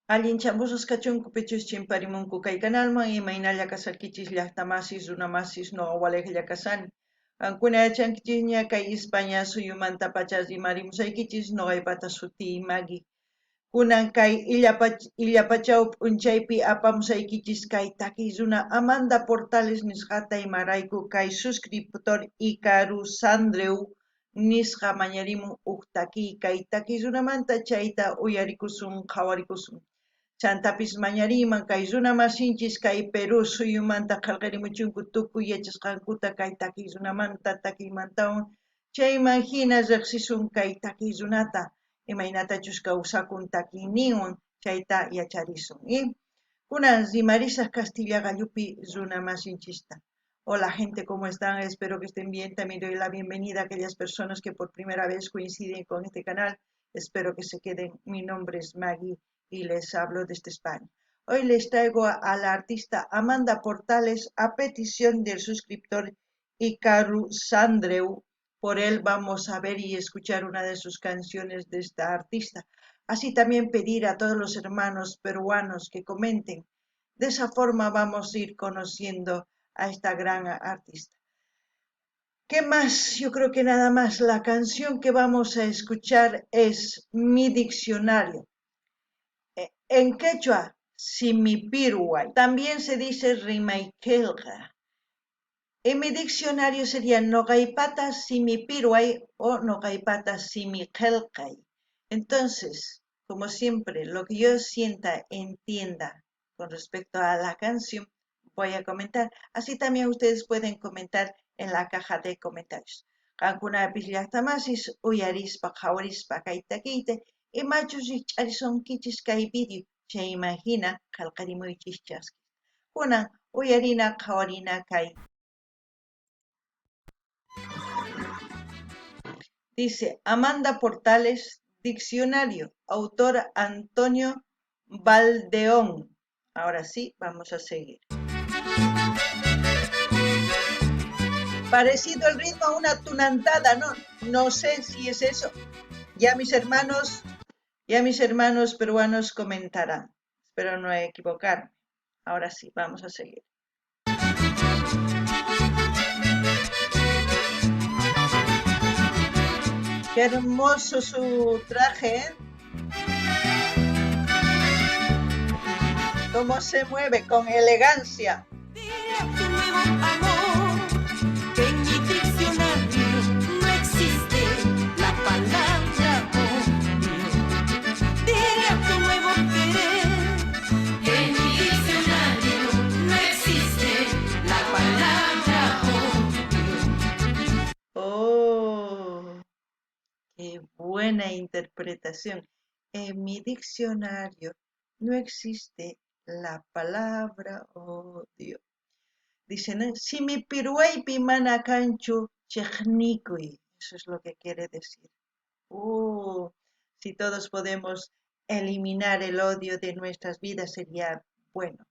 Allin chambusqachunku pichus chimparimunku kay canalman imaynalla kasarkichis llaqtamasis runamasis noqa waliqlla kasani. Qankuna yachankichikña kay España suyumanta pacha rimarimusaykichis noqaypata suti magi. Kunan kay illapachaw p'unchaypi apamusaykichis kay takiy runa Amanda Portales nisqata imarayku kay suscriptor Icaru Sandreu nisqa mañarimun kay takiy runamanta chayta uyarikusun qhawarikusun. Chantapis mañariman kay runa masinchis kay Perú suyumanta qallqarimuchunku tukuy yachasqankuta kay takiy runamanta takiymantawan chayman hina riqsisun kay takiy runata imaynatachus kawsakun takiyninwan chayta yacharisun. Kunan rimarisaq Castilla gallupi runa masinchista. Hola gente, ¿cómo están? Espero que estén bien. También doy la bienvenida a aquellas personas que por primera vez coinciden con este canal. Espero que se queden. Mi nombre es Maggie y les hablo desde España. Hoy les traigo a la artista Amanda Portales a petición del suscriptor Icaru Sandreu. Por él vamos a ver y escuchar una de sus canciones de esta artista. Así también pedir a todos los hermanos peruanos que comenten. De esa forma vamos a ir conociendo a esta gran artista. ¿Qué más? Yo creo que nada más. La canción que vamos a escuchar es Mi Diccionario. En quechua, Simipiruay. También se dice Rimaikelga. En mi diccionario sería Nogaipata Simipiruay o Nogaipata Simikelkay. Entonces, como siempre, lo que yo sienta, entienda con respecto a la canción, voy a comentar. Así también ustedes pueden comentar en la caja de comentarios. Kankunapis llaqtamasis uyarispa qhawarispa kaytakiyta imachus riqch'arisonkichis kay video chay imagina qallqarimuychis chasqis. Kunan uyarina qhawarina kay. Dice Amanda Portales, diccionario, autor Antonio Valdeón. Ahora sí, vamos a seguir. Parecido el ritmo a una tunantada, ¿no? No sé si es eso. Ya mis hermanos peruanos comentarán. Espero no equivocarme. Ahora sí, vamos a seguir. Qué hermoso su traje, ¿eh? Cómo se mueve con elegancia. Oh, qué buena interpretación. En mi diccionario no existe la palabra odio. Dicen, si mi piruaypi mana canchu chejnikui. Eso es lo que quiere decir. Si todos podemos eliminar el odio de nuestras vidas sería bueno.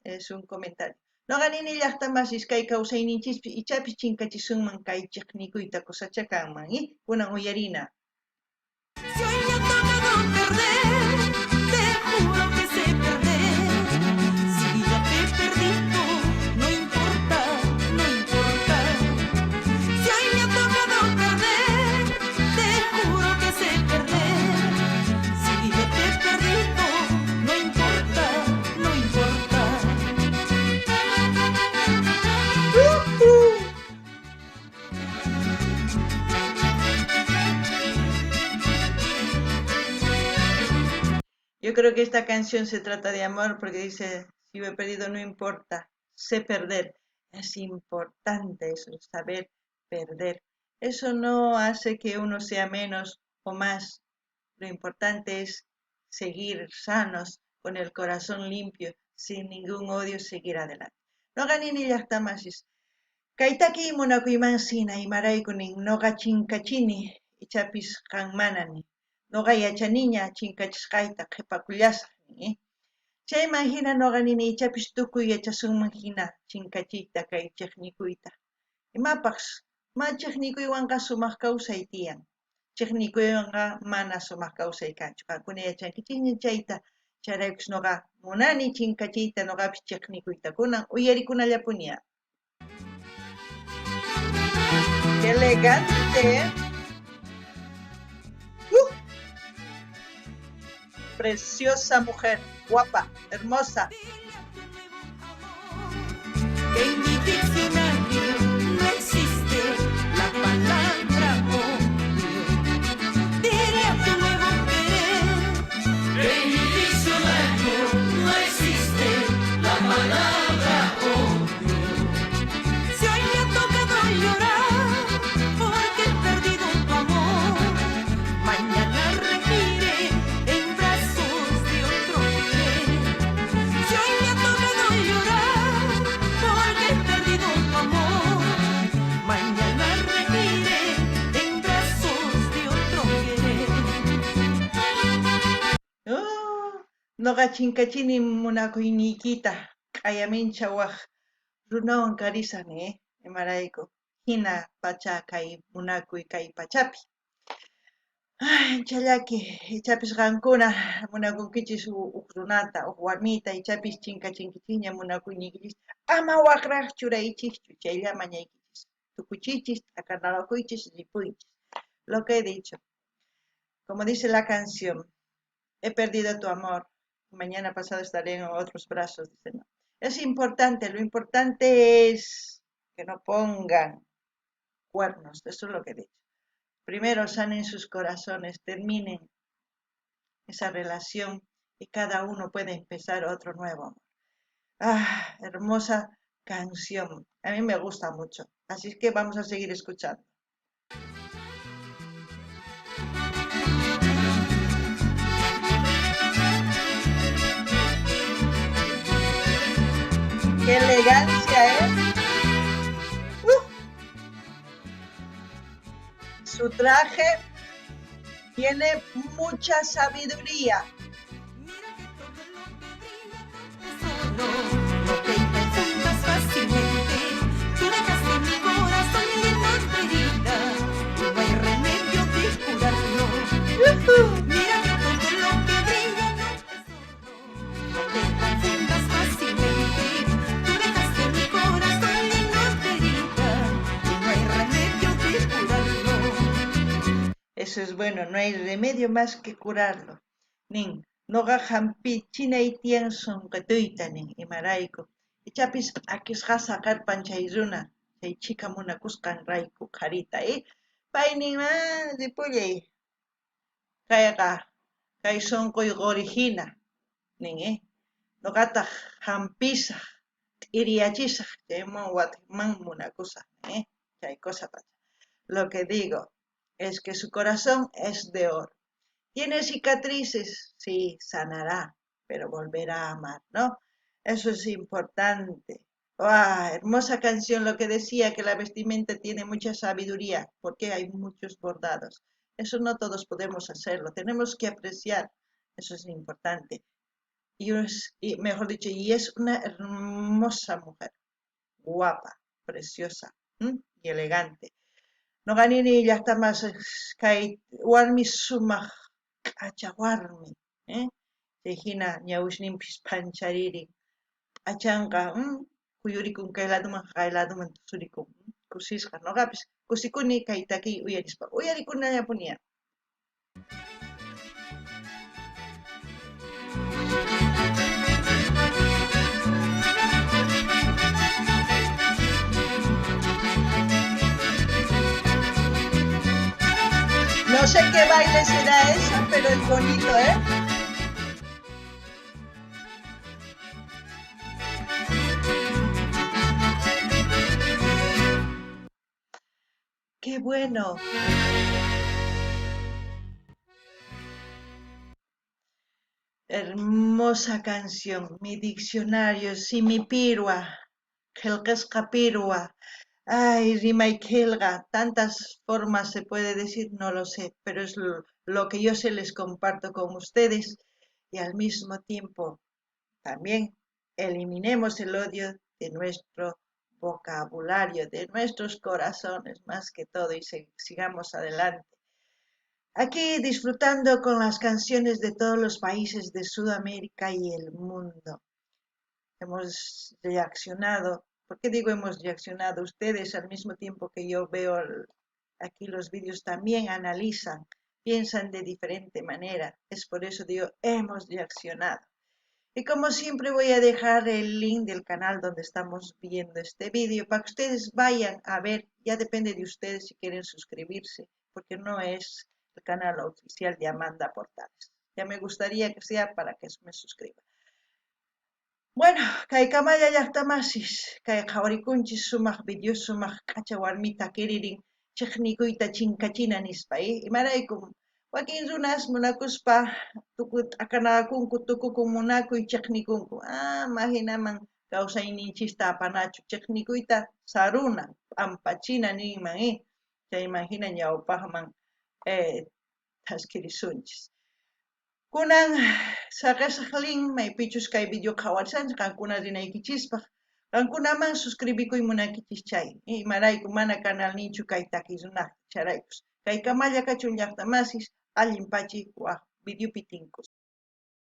Es un comentario. No ganini llaqtamasis kay kawsayninchispi ichapis chinkachisunman kay chejnikuyta cosachakanman, kunan uyarina. Si hoy me ha tocado perder, te juro que sé perder. Si ya te he perdido, no importa, no importa. Si hoy me ha tocado perder, te juro que sé perder. Si ya te he perdido, no importa, no importa. Yo creo que esta canción se trata de amor porque dice, si me he perdido no importa, sé perder. Es importante eso, saber perder. Eso no hace que uno sea menos o más. Lo importante es seguir sanos, con el corazón limpio, sin ningún odio, seguir adelante. No ganini llaqtamasis. Kaytaki munakuymansina imaraykunin noqa chinkachini ichapis qanmanani. Noqa yachaniña chinkachisqayta qhipakullasaq. Chayman hina noqa nini ichapis tukuy yachasunman hina chinkachiyta kay chiqnikuyta. Imapaqs, ma chiqnikuywanqa sumaq kawsay tiyan. chiqnikuyqa mana sumaq kawsaykanchu qankuna yachankichikña chayta charaykush nuqa munani chinkachiyta nuqapis chiqnikuyta kunan uyarikunallapuña. ¡Qué elegante! Preciosa mujer, guapa, hermosa. Que en mi diccionario no existe la palabra odio. Dile a tu nuevo querer que en mi diccionario no existe la palabra odio. Si hoy me ha tocado llorar porque he perdido tu amor, mañana require en brazos de otro querer. Si hoy me ha tocado llorar porque he perdido tu amor, mañana require en brazos de otro querer. Nuqa chinkachini munakuyniykita q'ayamincha waq runawan karisani imarayku hina pacha kay munakuy kay pachapi. Anchallaki ichapis qankuna munakunkichis uq runata uq warmita ichapis chinkachinkichikña munakuyniykichispi ama waqraq churaychikchu chaylla mañaykichis tukuchichis t'akanawakuychis ripuychis. Lo que he dicho, como dice la canción, he perdido tu amor, mañana pasado estaré en otros brazos, dice, no. Es importante, lo importante es que no pongan cuernos, eso es lo que he dicho. Primero sanen sus corazones, terminen esa relación y cada uno puede empezar otro nuevo amor. Hermosa canción, a mí me gusta mucho, así es que vamos a seguir escuchando. ¡Qué elegancia, Su traje tiene mucha sabiduría. Mira que todo lo que brilla no te confundas fácilmente. Tú dejaste mi corazón lleno de heridas y no hay remedio de curarlo. Mira que todo lo que brilla no te confundas fácilmente. Tú dejaste mi corazón lleno de heridas y no hay remedio de curarlo. Eso es bueno, no hay remedio más que curarlo. Nin, noqa hampi chinay tiyan sunqutuyta nin imarayku. Ichapis akisqasa karpan chay runa, chay chika munakusqan rayku qarita, pay nin, ripullay, kay sunquy qurihina, nin, noqataq hampisaq, t'iriyachisaq chayman wataman munakusaq, chay cosa pacha. Lo que digo es que su corazón es de oro. ¿Tiene cicatrices? Sí, sanará, pero volverá a amar, ¿no? Eso es importante. Hermosa canción, lo que decía que la vestimenta tiene mucha sabiduría, porque hay muchos bordados. Eso no todos podemos hacerlo, tenemos que apreciar, eso es importante. Y mejor dicho, y es una hermosa mujer, guapa, preciosa, y elegante. Noqanini llaqtamas kay warmi sumaq q'acha warmi, chay hina ñawishninpis phancharirin q'achanqa kuyurikun kay ladoman tusurikun, kusisqa noqapis kusikuni kay takiy uyarispa uyarikunallapuña. No sé qué baile será eso, pero es bonito, ¡Qué bueno! Hermosa canción, mi diccionario, simipirwa, qillqisqa pirwa. Ay, rimayqillqa, tantas formas se puede decir, no lo sé, pero es lo que yo sé les comparto con ustedes y al mismo tiempo también eliminemos el odio de nuestro vocabulario, de nuestros corazones más que todo y sigamos adelante. Aquí disfrutando con las canciones de todos los países de Sudamérica y el mundo. Hemos reaccionado. ¿Por qué digo hemos reaccionado? Ustedes al mismo tiempo que yo veo aquí los vídeos también analizan, piensan de diferente manera. Es por eso digo hemos reaccionado. Y como siempre voy a dejar el link del canal donde estamos viendo este vídeo para que ustedes vayan a ver. Ya depende de ustedes si quieren suscribirse, porque no es el canal oficial de Amanda Portales. Ya me gustaría que sea para que me suscriban. Bueno, kay kamaya llaqtamasis, kay qhawarikunchis sumaq video sumaq k'acha warmita kiririn chiqnikuyta chinkachina nispa, imaraykum wakin runas munakuspa t'akanakunku tukukun munakuy chiqnikunku, mahinaman kawsayninchista apanachu chiqnikuyta saruna p'ampachina ninman, chayman hina ñawpaqman taskirisunchis. Kunan saqasaq link maypichus kay video qhawarishanchis qankuna rinaykichispa qankunaman suscribikuy munankichis chay imarayku mana kanalninchu kay takiy runaqta charaykus kay kamalla kachun llaqtamasis allin pachi waq videopi tinkus